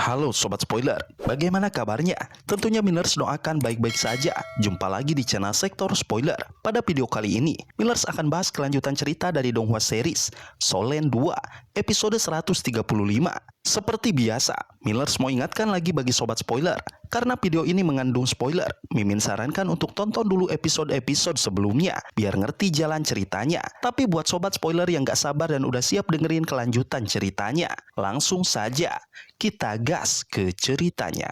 Halo Sobat Spoiler, bagaimana kabarnya? Tentunya Millers doakan baik-baik saja. Jumpa lagi di channel Sektor Spoiler. Pada video kali ini, Millers akan bahas kelanjutan cerita dari Donghua series Solen 2, episode 135. Seperti biasa, Millers mau ingatkan lagi bagi Sobat Spoiler, karena video ini mengandung spoiler, Mimin sarankan untuk tonton dulu episode-episode sebelumnya, biar ngerti jalan ceritanya. Tapi buat Sobat Spoiler yang gak sabar dan udah siap dengerin kelanjutan ceritanya, langsung saja kita gas ke ceritanya.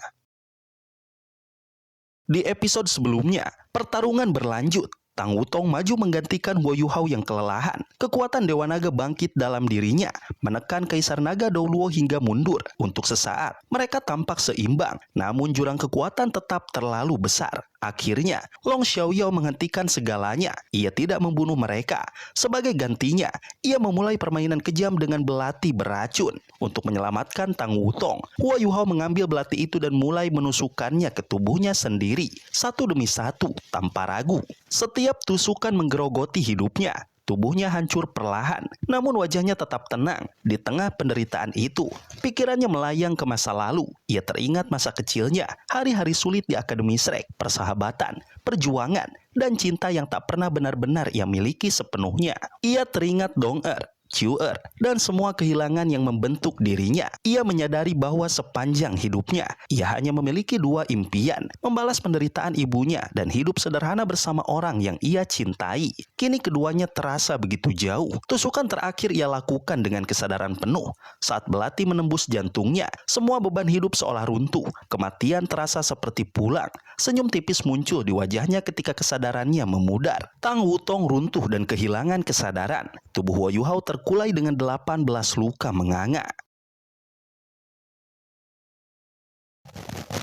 Di episode sebelumnya, pertarungan berlanjut. Tang Wutong maju menggantikan Huo Yuhao yang kelelahan. Kekuatan Dewa Naga bangkit dalam dirinya, menekan Kaisar Naga Douluo hingga mundur. Untuk sesaat, mereka tampak seimbang, namun jurang kekuatan tetap terlalu besar. Akhirnya, Long Xiaoyao menghentikan segalanya. Ia tidak membunuh mereka. Sebagai gantinya, ia memulai permainan kejam dengan belati beracun. Untuk menyelamatkan Tang Wutong, Huo Yuhao mengambil belati itu dan mulai menusukkannya ke tubuhnya sendiri, satu demi satu, tanpa ragu. Setiap tusukan menggerogoti hidupnya. Tubuhnya hancur perlahan, namun wajahnya tetap tenang. Di tengah penderitaan itu, pikirannya melayang ke masa lalu. Ia teringat masa kecilnya, hari-hari sulit di Akademi Shrek, persahabatan, perjuangan, dan cinta yang tak pernah benar-benar ia miliki sepenuhnya. Ia teringat Dong-er, Q-er, dan semua kehilangan yang membentuk dirinya. Ia menyadari bahwa sepanjang hidupnya, ia hanya memiliki dua impian, membalas penderitaan ibunya dan hidup sederhana bersama orang yang ia cintai. Kini keduanya terasa begitu jauh. Tusukan terakhir ia lakukan dengan kesadaran penuh. Saat belati menembus jantungnya, semua beban hidup seolah runtuh. Kematian terasa seperti pulang. Senyum tipis muncul di wajahnya ketika kesadarannya memudar. Tang Wutong runtuh dan kehilangan kesadaran. Tubuh Huo Yuhao terkulai dengan 18 luka menganga.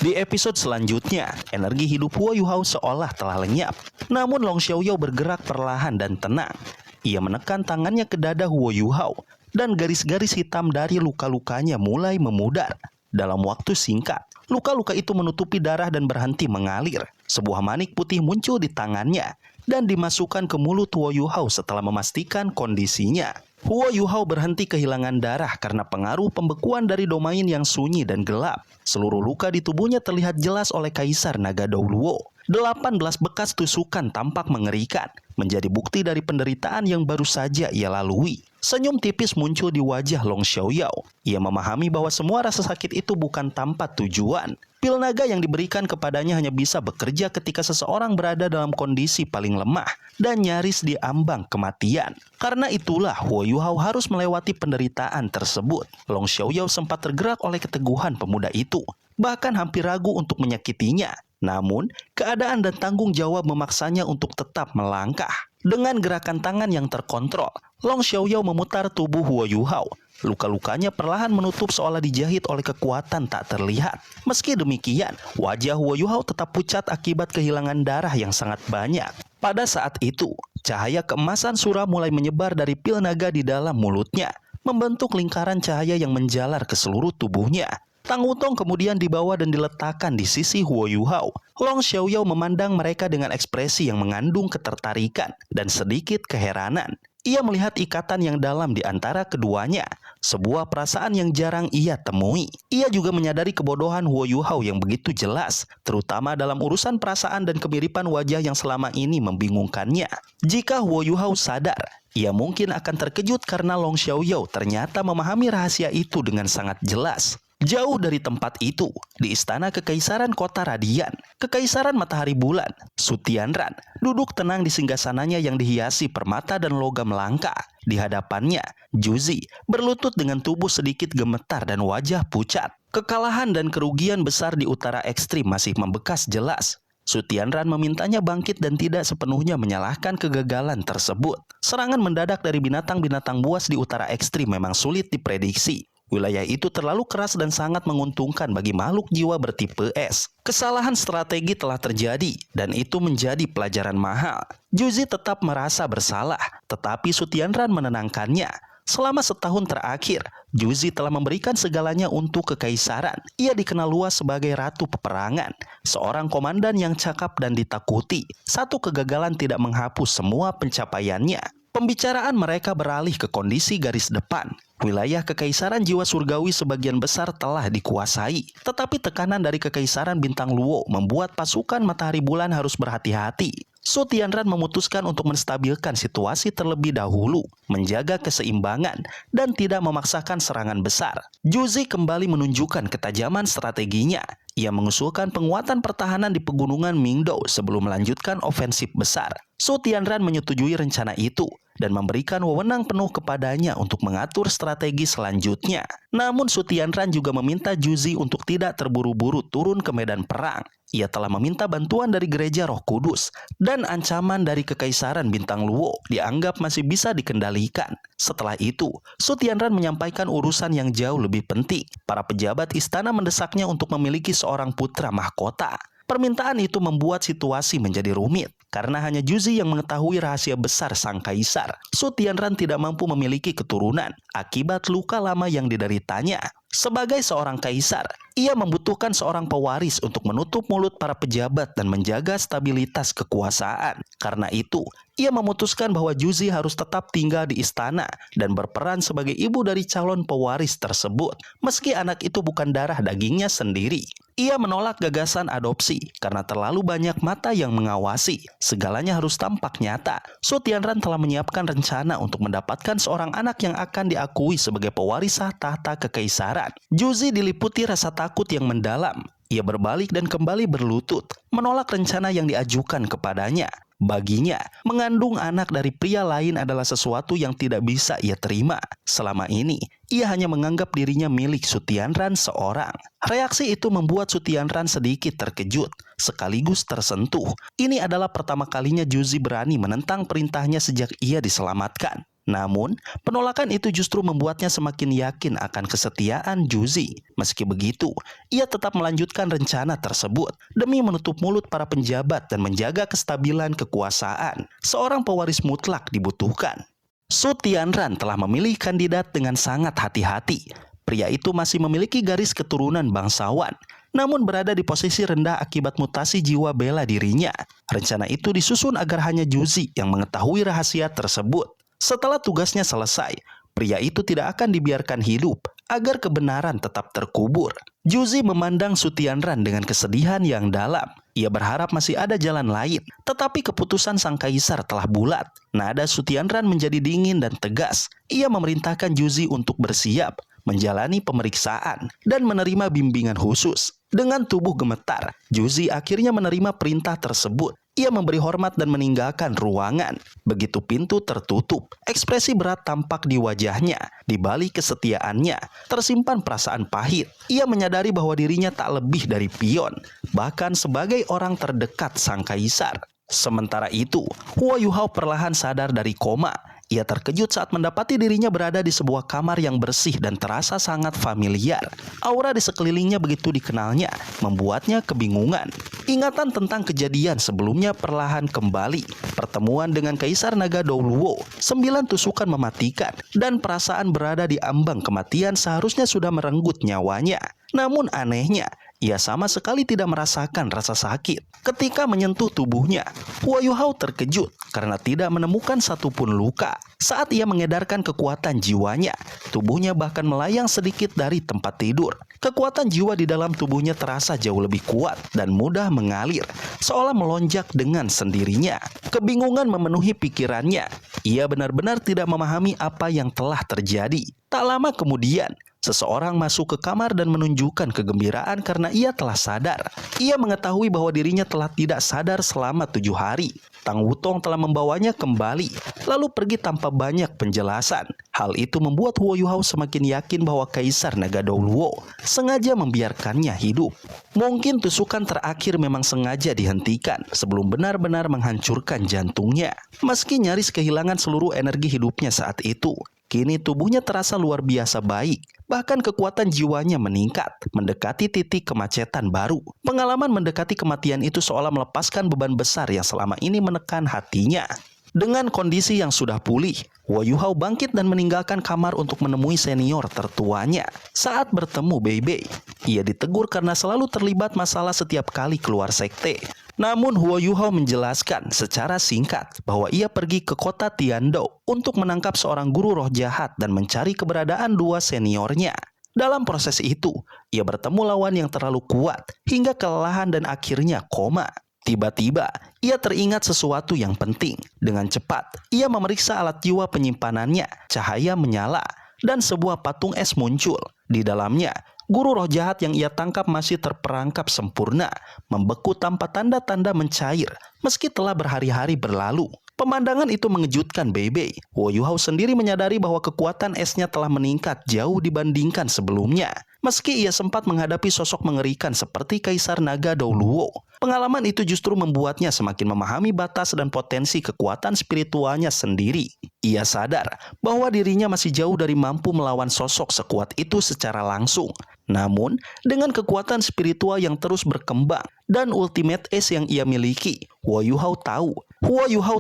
Di episode selanjutnya, energi hidup Huo Yuhao seolah telah lenyap. Namun Long Xiaoyao bergerak perlahan dan tenang. Ia menekan tangannya ke dada Huo Yuhao, dan garis-garis hitam dari luka-lukanya mulai memudar. Dalam waktu singkat, luka-luka itu menutupi darah dan berhenti mengalir. Sebuah manik putih muncul di tangannya dan dimasukkan ke mulut Huo Yuhao setelah memastikan kondisinya. Huo Yuhao berhenti kehilangan darah karena pengaruh pembekuan dari domain yang sunyi dan gelap. Seluruh luka di tubuhnya terlihat jelas oleh Kaisar Naga Douluo. 18 bekas tusukan tampak mengerikan, menjadi bukti dari penderitaan yang baru saja ia lalui. Senyum tipis muncul di wajah Long Xiaoyao. Ia memahami bahwa semua rasa sakit itu bukan tanpa tujuan. Pil naga yang diberikan kepadanya hanya bisa bekerja ketika seseorang berada dalam kondisi paling lemah dan nyaris di ambang kematian. Karena itulah Huo Yuhao harus melewati penderitaan tersebut. Long Xiaoyao sempat tergerak oleh keteguhan pemuda itu, bahkan hampir ragu untuk menyakitinya. Namun, keadaan dan tanggung jawab memaksanya untuk tetap melangkah. Dengan gerakan tangan yang terkontrol, Long Xiaoyao memutar tubuh Huo Yuhao. Luka-lukanya perlahan menutup seolah dijahit oleh kekuatan tak terlihat. Meski demikian, wajah Huo Yuhao tetap pucat akibat kehilangan darah yang sangat banyak. Pada saat itu, cahaya keemasan suram mulai menyebar dari pil naga di dalam mulutnya, membentuk lingkaran cahaya yang menjalar ke seluruh tubuhnya. Tang Wutong kemudian dibawa dan diletakkan di sisi Huo Yuhao. Long Xiaoyao memandang mereka dengan ekspresi yang mengandung ketertarikan dan sedikit keheranan. Ia melihat ikatan yang dalam di antara keduanya, sebuah perasaan yang jarang ia temui. Ia juga menyadari kebodohan Huo Yuhao yang begitu jelas, terutama dalam urusan perasaan dan kemiripan wajah yang selama ini membingungkannya. Jika Huo Yuhao sadar, ia mungkin akan terkejut karena Long Xiaoyao ternyata memahami rahasia itu dengan sangat jelas. Jauh dari tempat itu, di istana Kekaisaran Kota Radian, Kekaisaran Matahari Bulan, Su Tianran duduk tenang di singgasananya yang dihiasi permata dan logam langka. Di hadapannya, Juzi berlutut dengan tubuh sedikit gemetar dan wajah pucat. Kekalahan dan kerugian besar di utara ekstrim masih membekas jelas. Su Tianran memintanya bangkit dan tidak sepenuhnya menyalahkan kegagalan tersebut. Serangan mendadak dari binatang-binatang buas di utara ekstrim memang sulit diprediksi. Wilayah itu terlalu keras dan sangat menguntungkan bagi makhluk jiwa bertipe S. Kesalahan strategi telah terjadi dan itu menjadi pelajaran mahal. Juzi tetap merasa bersalah, tetapi Su Tianran menenangkannya. Selama setahun terakhir, Juzi telah memberikan segalanya untuk kekaisaran. Ia dikenal luas sebagai ratu peperangan, seorang komandan yang cakap dan ditakuti. Satu kegagalan tidak menghapus semua pencapaiannya. Pembicaraan mereka beralih ke kondisi garis depan. Wilayah Kekaisaran Jiwa Surgawi sebagian besar telah dikuasai, tetapi tekanan dari Kekaisaran Bintang Luo membuat pasukan Matahari Bulan harus berhati-hati. Su Tianran memutuskan untuk menstabilkan situasi terlebih dahulu, menjaga keseimbangan, dan tidak memaksakan serangan besar. Juzi kembali menunjukkan ketajaman strateginya. Ia mengusulkan penguatan pertahanan di pegunungan Mingdou sebelum melanjutkan ofensif besar. Su Tianran menyetujui rencana itu dan memberikan wewenang penuh kepadanya untuk mengatur strategi selanjutnya. Namun Su Tianran juga meminta Juzi untuk tidak terburu-buru turun ke medan perang. Ia telah meminta bantuan dari Gereja Roh Kudus dan ancaman dari Kekaisaran Bintang Luo dianggap masih bisa dikendalikan. Setelah itu, Su Tianran menyampaikan urusan yang jauh lebih penting. Para pejabat istana mendesaknya untuk memiliki seorang putra mahkota. Permintaan itu membuat situasi menjadi rumit karena hanya Juzi yang mengetahui rahasia besar sang kaisar. Su Tianran tidak mampu memiliki keturunan akibat luka lama yang dideritanya. Sebagai seorang kaisar, ia membutuhkan seorang pewaris untuk menutup mulut para pejabat dan menjaga stabilitas kekuasaan. Karena itu, ia memutuskan bahwa Juzi harus tetap tinggal di istana dan berperan sebagai ibu dari calon pewaris tersebut, meski anak itu bukan darah dagingnya sendiri. Ia menolak gagasan adopsi karena terlalu banyak mata yang mengawasi. Segalanya harus tampak nyata. Su Tianran telah menyiapkan rencana untuk mendapatkan seorang anak yang akan diakui sebagai pewaris sah tahta kekaisaran. Juzi diliputi rasa takut yang mendalam. Ia berbalik dan kembali berlutut, menolak rencana yang diajukan kepadanya. Baginya, mengandung anak dari pria lain adalah sesuatu yang tidak bisa ia terima. Selama ini, ia hanya menganggap dirinya milik Su Tianran seorang. Reaksi itu membuat Su Tianran sedikit terkejut, sekaligus tersentuh. Ini adalah pertama kalinya Juzi berani menentang perintahnya sejak ia diselamatkan. Namun, penolakan itu justru membuatnya semakin yakin akan kesetiaan Juzi. Meski begitu, ia tetap melanjutkan rencana tersebut demi menutup mulut para penjabat dan menjaga kestabilan kekuasaan. Seorang pewaris mutlak dibutuhkan. Su Tianran telah memilih kandidat dengan sangat hati-hati. Pria itu masih memiliki garis keturunan bangsawan, namun berada di posisi rendah akibat mutasi jiwa bela dirinya. Rencana itu disusun agar hanya Juzi yang mengetahui rahasia tersebut. Setelah tugasnya selesai, pria itu tidak akan dibiarkan hidup agar kebenaran tetap terkubur. Juzi memandang Su Tianran dengan kesedihan yang dalam. Ia berharap masih ada jalan lain, tetapi keputusan sang kaisar telah bulat. Nada Su Tianran menjadi dingin dan tegas. Ia memerintahkan Juzi untuk bersiap, menjalani pemeriksaan, dan menerima bimbingan khusus. Dengan tubuh gemetar, Juzi akhirnya menerima perintah tersebut. Ia memberi hormat dan meninggalkan ruangan. Begitu pintu tertutup, ekspresi berat tampak di wajahnya. Di balik kesetiaannya, tersimpan perasaan pahit. Ia menyadari bahwa dirinya tak lebih dari pion, bahkan sebagai orang terdekat sang kaisar. Sementara itu, Huo Yuhao perlahan sadar dari koma. Ia terkejut saat mendapati dirinya berada di sebuah kamar yang bersih dan terasa sangat familiar. Aura di sekelilingnya begitu dikenalnya, membuatnya kebingungan. Ingatan tentang kejadian sebelumnya perlahan kembali. Pertemuan dengan Kaisar Naga Douluo, 9 tusukan mematikan, dan perasaan berada di ambang kematian seharusnya sudah merenggut nyawanya. Namun anehnya, ia sama sekali tidak merasakan rasa sakit. Ketika menyentuh tubuhnya, Huo Yuhao terkejut karena tidak menemukan satupun luka. Saat ia mengedarkan kekuatan jiwanya, tubuhnya bahkan melayang sedikit dari tempat tidur. Kekuatan jiwa di dalam tubuhnya terasa jauh lebih kuat dan mudah mengalir, seolah melonjak dengan sendirinya. Kebingungan memenuhi pikirannya. Ia benar-benar tidak memahami apa yang telah terjadi. Tak lama kemudian, seseorang masuk ke kamar dan menunjukkan kegembiraan karena ia telah sadar. Ia mengetahui bahwa dirinya telah tidak sadar selama 7 hari. Tang Wutong telah membawanya kembali, lalu pergi tanpa banyak penjelasan. Hal itu membuat Huo Yuhao semakin yakin bahwa Kaisar Naga Douluo sengaja membiarkannya hidup. Mungkin tusukan terakhir memang sengaja dihentikan sebelum benar-benar menghancurkan jantungnya. Meski nyaris kehilangan seluruh energi hidupnya saat itu, kini tubuhnya terasa luar biasa baik. Bahkan kekuatan jiwanya meningkat, mendekati titik kemacetan baru. Pengalaman mendekati kematian itu seolah melepaskan beban besar yang selama ini menekan hatinya. Dengan kondisi yang sudah pulih, Huo Yuhao bangkit dan meninggalkan kamar untuk menemui senior tertuanya. Saat bertemu Beibei, ia ditegur karena selalu terlibat masalah setiap kali keluar sekte. Namun Huo Yuhao menjelaskan secara singkat bahwa ia pergi ke kota Tiandou untuk menangkap seorang guru roh jahat dan mencari keberadaan dua seniornya. Dalam proses itu, ia bertemu lawan yang terlalu kuat hingga kelelahan dan akhirnya koma. Tiba-tiba, ia teringat sesuatu yang penting. Dengan cepat, ia memeriksa alat jiwa penyimpanannya. Cahaya menyala, dan sebuah patung es muncul. Di dalamnya, guru roh jahat yang ia tangkap masih terperangkap sempurna, membeku tanpa tanda-tanda mencair, meski telah berhari-hari berlalu. Pemandangan itu mengejutkan Beibei. Huo Yuhao sendiri menyadari bahwa kekuatan esnya telah meningkat jauh dibandingkan sebelumnya. Meski ia sempat menghadapi sosok mengerikan seperti Kaisar Naga Douluo, pengalaman itu justru membuatnya semakin memahami batas dan potensi kekuatan spiritualnya sendiri. Ia sadar bahwa dirinya masih jauh dari mampu melawan sosok sekuat itu secara langsung. Namun, dengan kekuatan spiritual yang terus berkembang dan ultimate ace yang ia miliki, Huo Yuhao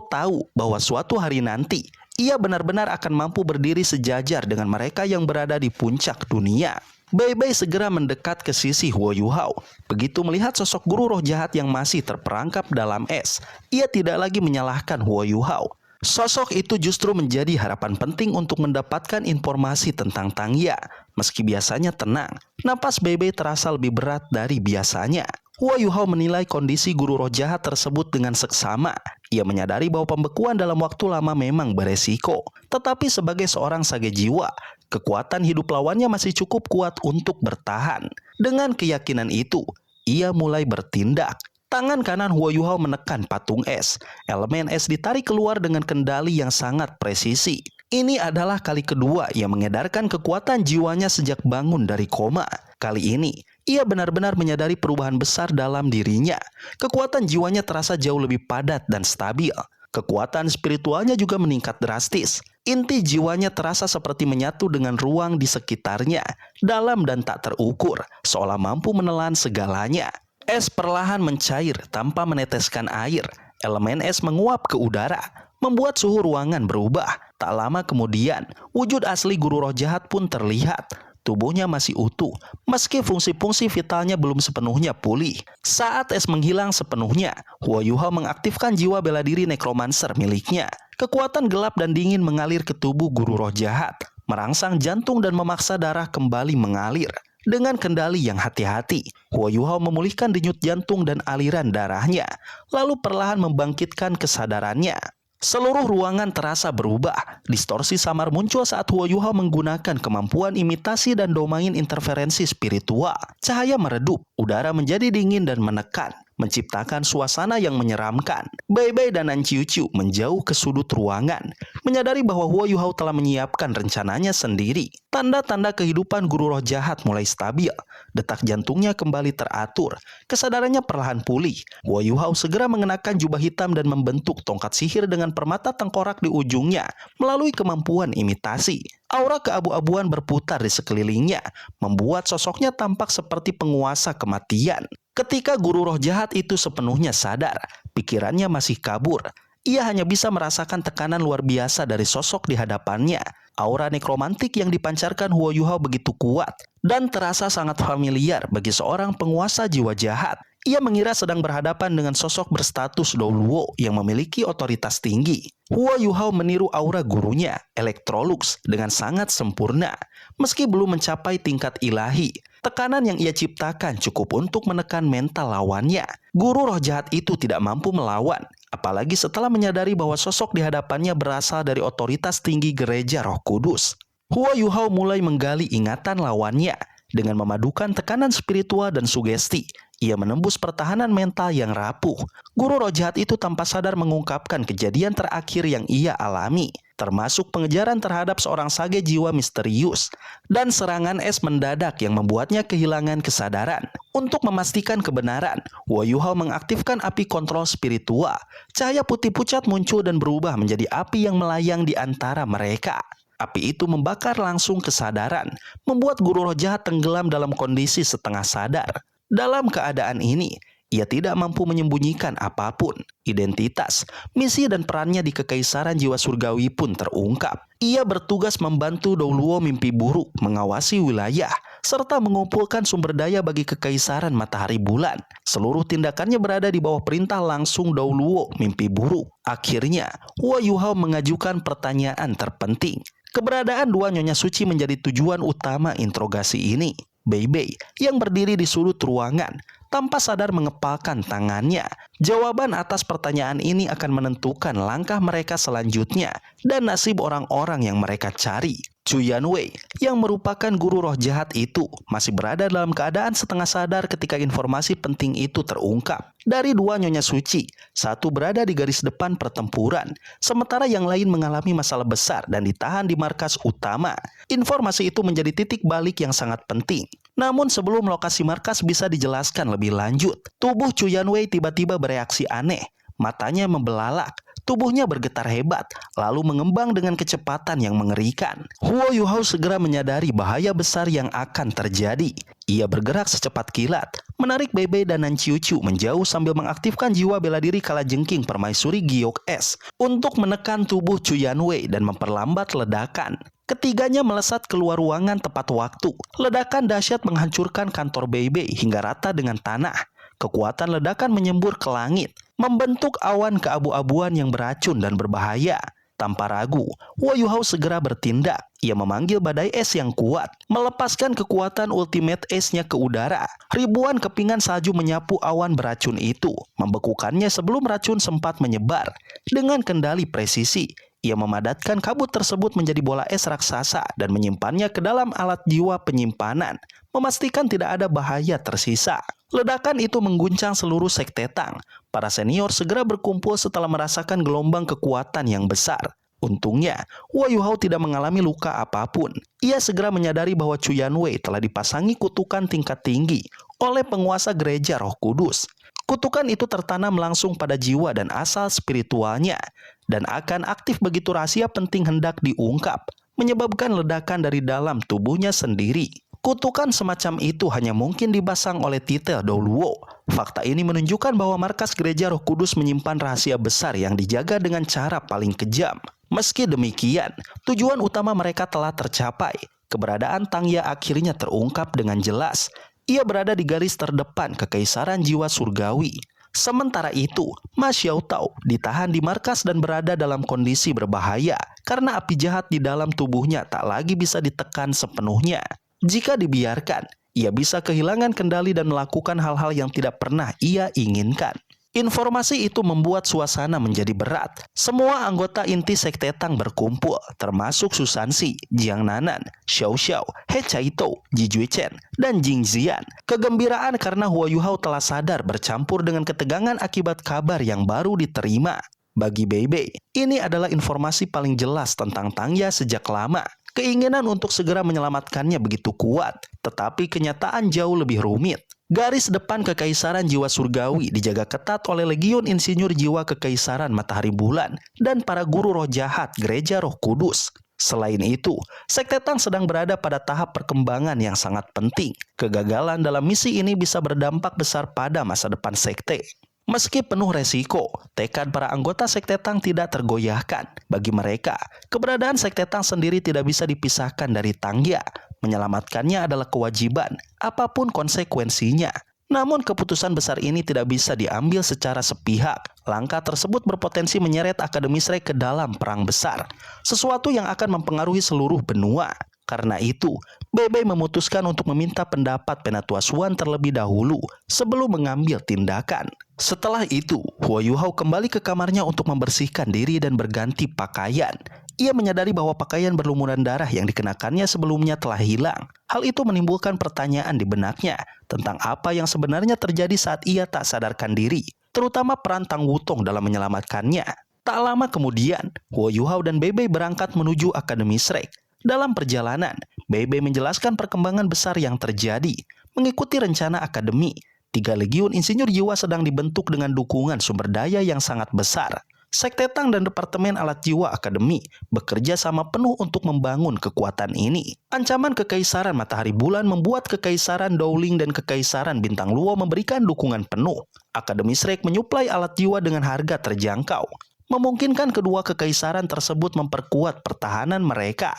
tahu bahwa suatu hari nanti ia benar-benar akan mampu berdiri sejajar dengan mereka yang berada di puncak dunia. Beibei segera mendekat ke sisi Huo Yuhao. Begitu melihat sosok guru roh jahat yang masih terperangkap dalam es, ia tidak lagi menyalahkan Huo Yuhao. Sosok itu justru menjadi harapan penting untuk mendapatkan informasi tentang Tangya. Meski biasanya tenang, napas Beibei terasa lebih berat dari biasanya. Huo Yuhao menilai kondisi guru roh jahat tersebut dengan seksama. Ia menyadari bahwa pembekuan dalam waktu lama memang beresiko. Tetapi sebagai seorang sage jiwa, kekuatan hidup lawannya masih cukup kuat untuk bertahan. Dengan keyakinan itu, ia mulai bertindak. Tangan kanan Huo Yuhao menekan patung es. Elemen es ditarik keluar dengan kendali yang sangat presisi. Ini adalah kali kedua ia mengedarkan kekuatan jiwanya sejak bangun dari koma. Kali ini, ia benar-benar menyadari perubahan besar dalam dirinya. Kekuatan jiwanya terasa jauh lebih padat dan stabil. Kekuatan spiritualnya juga meningkat drastis. Inti jiwanya terasa seperti menyatu dengan ruang di sekitarnya, dalam dan tak terukur, seolah mampu menelan segalanya. Es perlahan mencair tanpa meneteskan air. Elemen es menguap ke udara, membuat suhu ruangan berubah. Tak lama kemudian, wujud asli guru roh jahat pun terlihat. Tubuhnya masih utuh, meski fungsi-fungsi vitalnya belum sepenuhnya pulih. Saat es menghilang sepenuhnya, Huo Yuhao mengaktifkan jiwa bela diri nekromancer miliknya. Kekuatan gelap dan dingin mengalir ke tubuh guru roh jahat, merangsang jantung dan memaksa darah kembali mengalir. Dengan kendali yang hati-hati, Huo Yuhao memulihkan denyut jantung dan aliran darahnya, lalu perlahan membangkitkan kesadarannya. Seluruh ruangan terasa berubah. Distorsi samar muncul saat Huo Yuhao menggunakan kemampuan imitasi dan domain interferensi spiritual. Cahaya meredup, udara menjadi dingin dan menekan, menciptakan suasana yang menyeramkan. Beibei dan Nan Qiuqiu menjauh ke sudut ruangan, menyadari bahwa Huo Yuhao telah menyiapkan rencananya sendiri. Tanda-tanda kehidupan guru roh jahat mulai stabil. Detak jantungnya kembali teratur. Kesadarannya perlahan pulih. Huo Yuhao segera mengenakan jubah hitam dan membentuk tongkat sihir dengan permata tengkorak di ujungnya melalui kemampuan imitasi. Aura keabu-abuan berputar di sekelilingnya, membuat sosoknya tampak seperti penguasa kematian. Ketika guru roh jahat itu sepenuhnya sadar, pikirannya masih kabur. Ia hanya bisa merasakan tekanan luar biasa dari sosok di hadapannya. Aura nekromantik yang dipancarkan Huo Yuhao begitu kuat dan terasa sangat familiar bagi seorang penguasa jiwa jahat. Ia mengira sedang berhadapan dengan sosok berstatus Douluo yang memiliki otoritas tinggi. Huo Yuhao meniru aura gurunya, Electrolux, dengan sangat sempurna. Meski belum mencapai tingkat ilahi, tekanan yang ia ciptakan cukup untuk menekan mental lawannya. Guru roh jahat itu tidak mampu melawan, apalagi setelah menyadari bahwa sosok di hadapannya berasal dari otoritas tinggi gereja Roh Kudus. Huo Yuhao mulai menggali ingatan lawannya. Dengan memadukan tekanan spiritual dan sugesti, ia menembus pertahanan mental yang rapuh. Guru roh jahat itu tanpa sadar mengungkapkan kejadian terakhir yang ia alami, termasuk pengejaran terhadap seorang sage jiwa misterius, dan serangan es mendadak yang membuatnya kehilangan kesadaran. Untuk memastikan kebenaran, Huo Yuhao mengaktifkan api kontrol spiritual. Cahaya putih pucat muncul dan berubah menjadi api yang melayang di antara mereka. Api itu membakar langsung kesadaran, membuat guru roh jahat tenggelam dalam kondisi setengah sadar. Dalam keadaan ini, Ia tidak mampu menyembunyikan apapun. Identitas, misi dan perannya di Kekaisaran Jiwa Surgawi pun terungkap. Ia bertugas membantu Douluo Mimpi Buruk mengawasi wilayah, serta mengumpulkan sumber daya bagi Kekaisaran Matahari Bulan. Seluruh tindakannya berada di bawah perintah langsung Douluo Mimpi Buruk. Akhirnya, Huo Yuhao mengajukan pertanyaan terpenting. Keberadaan dua nyonya suci menjadi tujuan utama interogasi ini. Bei Bei yang berdiri di sudut ruangan tanpa sadar mengepalkan tangannya. Jawaban atas pertanyaan ini akan menentukan langkah mereka selanjutnya dan nasib orang-orang yang mereka cari. Chu Yanwei yang merupakan guru roh jahat itu masih berada dalam keadaan setengah sadar ketika informasi penting itu terungkap. Dari dua nyonya suci, satu berada di garis depan pertempuran, sementara yang lain mengalami masalah besar dan ditahan di markas utama. Informasi itu menjadi titik balik yang sangat penting. Namun sebelum lokasi markas bisa dijelaskan lebih lanjut, tubuh Chu Yanwei tiba-tiba bereaksi aneh. Matanya membelalak, tubuhnya bergetar hebat, lalu mengembang dengan kecepatan yang mengerikan. Huo Yuhao segera menyadari bahaya besar yang akan terjadi. Ia bergerak secepat kilat, menarik Bei Bei dan Nan Qiu Qiu menjauh sambil mengaktifkan jiwa bela diri kalajengking permaisuri Giok S untuk menekan tubuh Chu Yanwei dan memperlambat ledakan. Ketiganya melesat keluar ruangan tepat waktu. Ledakan dahsyat menghancurkan kantor Bei Bei hingga rata dengan tanah. Kekuatan ledakan menyembur ke langit, membentuk awan keabu-abuan yang beracun dan berbahaya. Tanpa ragu, Huo Yuhao segera bertindak. Ia memanggil badai es yang kuat, melepaskan kekuatan ultimate es-nya ke udara. Ribuan kepingan salju menyapu awan beracun itu, membekukannya sebelum racun sempat menyebar. Dengan kendali presisi, ia memadatkan kabut tersebut menjadi bola es raksasa dan menyimpannya ke dalam alat jiwa penyimpanan, memastikan tidak ada bahaya tersisa. Ledakan itu mengguncang seluruh sekte Tang. Para senior segera berkumpul setelah merasakan gelombang kekuatan yang besar. Untungnya, Huo Yuhao tidak mengalami luka apapun. Ia segera menyadari bahwa Chu Yanwei telah dipasangi kutukan tingkat tinggi oleh penguasa gereja Roh Kudus. Kutukan itu tertanam langsung pada jiwa dan asal spiritualnya, dan akan aktif begitu rahasia penting hendak diungkap, menyebabkan ledakan dari dalam tubuhnya sendiri. Kutukan semacam itu hanya mungkin dipasang oleh titel Douluo. Fakta ini menunjukkan bahwa markas gereja Roh Kudus menyimpan rahasia besar yang dijaga dengan cara paling kejam. Meski demikian, tujuan utama mereka telah tercapai. Keberadaan Tang Ya akhirnya terungkap dengan jelas. Ia berada di garis terdepan Kekaisaran Jiwa Surgawi. Sementara itu, Ma Xiaotao ditahan di markas dan berada dalam kondisi berbahaya karena api jahat di dalam tubuhnya tak lagi bisa ditekan sepenuhnya. Jika dibiarkan, ia bisa kehilangan kendali dan melakukan hal-hal yang tidak pernah ia inginkan. Informasi itu membuat suasana menjadi berat. Semua anggota inti sekte Tang berkumpul, termasuk Susansi, Jiang Nanan, Xiao Xiao, He Chaito, Ji Juechen, dan Jing Zian. Kegembiraan karena Huo Yuhao telah sadar bercampur dengan ketegangan akibat kabar yang baru diterima. Bagi Bei Bei, ini adalah informasi paling jelas tentang Tang Ya sejak lama. Keinginan untuk segera menyelamatkannya begitu kuat, tetapi kenyataan jauh lebih rumit. Garis depan Kekaisaran Jiwa Surgawi dijaga ketat oleh Legiun Insinyur Jiwa Kekaisaran Matahari Bulan dan para guru roh jahat Gereja Roh Kudus. Selain itu, sekte Tang sedang berada pada tahap perkembangan yang sangat penting. Kegagalan dalam misi ini bisa berdampak besar pada masa depan sekte. Meski penuh resiko, tekad para anggota sekte Tang tidak tergoyahkan. Bagi mereka, keberadaan sekte Tang sendiri tidak bisa dipisahkan dari Tang Ya. Menyelamatkannya adalah kewajiban, apapun konsekuensinya. Namun keputusan besar ini tidak bisa diambil secara sepihak. Langkah tersebut berpotensi menyeret Akademi Shrek ke dalam perang besar, sesuatu yang akan mempengaruhi seluruh benua. Karena itu, Bei Bei memutuskan untuk meminta pendapat Penatua Xuan terlebih dahulu sebelum mengambil tindakan. Setelah itu, Huo Yuhao kembali ke kamarnya untuk membersihkan diri dan berganti pakaian. Ia menyadari bahwa pakaian berlumuran darah yang dikenakannya sebelumnya telah hilang. Hal itu menimbulkan pertanyaan di benaknya tentang apa yang sebenarnya terjadi saat ia tak sadarkan diri, terutama peran Tang Wutong dalam menyelamatkannya. Tak lama kemudian, Huo Yuhao dan Bei Bei berangkat menuju Akademi Shrek. Dalam perjalanan, Bei Bei menjelaskan perkembangan besar yang terjadi. Mengikuti rencana akademi, 3 Legiun Insinyur Jiwa sedang dibentuk dengan dukungan sumber daya yang sangat besar. Sekte Tang dan Departemen Alat Jiwa Akademi bekerja sama penuh untuk membangun kekuatan ini. Ancaman Kekaisaran Matahari Bulan membuat Kekaisaran Dowling dan Kekaisaran Bintang Luo memberikan dukungan penuh. Akademi Shrek menyuplai alat jiwa dengan harga terjangkau, memungkinkan kedua kekaisaran tersebut memperkuat pertahanan mereka.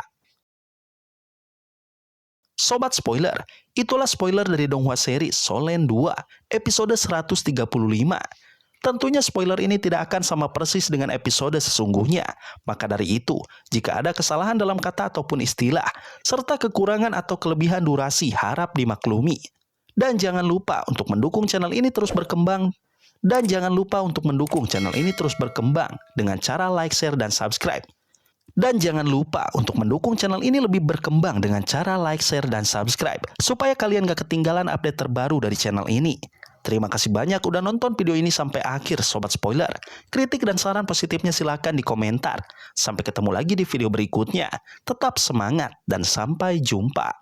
Sobat spoiler, itulah spoiler dari Donghua series Solen 2, episode 135. Tentunya spoiler ini tidak akan sama persis dengan episode sesungguhnya. Maka dari itu, jika ada kesalahan dalam kata ataupun istilah, serta kekurangan atau kelebihan durasi harap dimaklumi. Dan jangan lupa untuk mendukung channel ini terus berkembang. Dengan cara like, share, dan subscribe. Dan jangan lupa untuk mendukung channel ini lebih berkembang dengan cara like, share, dan subscribe. Supaya kalian gak ketinggalan update terbaru dari channel ini. Terima kasih banyak udah nonton video ini sampai akhir Sobat Spoiler. Kritik dan saran positifnya silakan di komentar. Sampai ketemu lagi di video berikutnya. Tetap semangat dan sampai jumpa.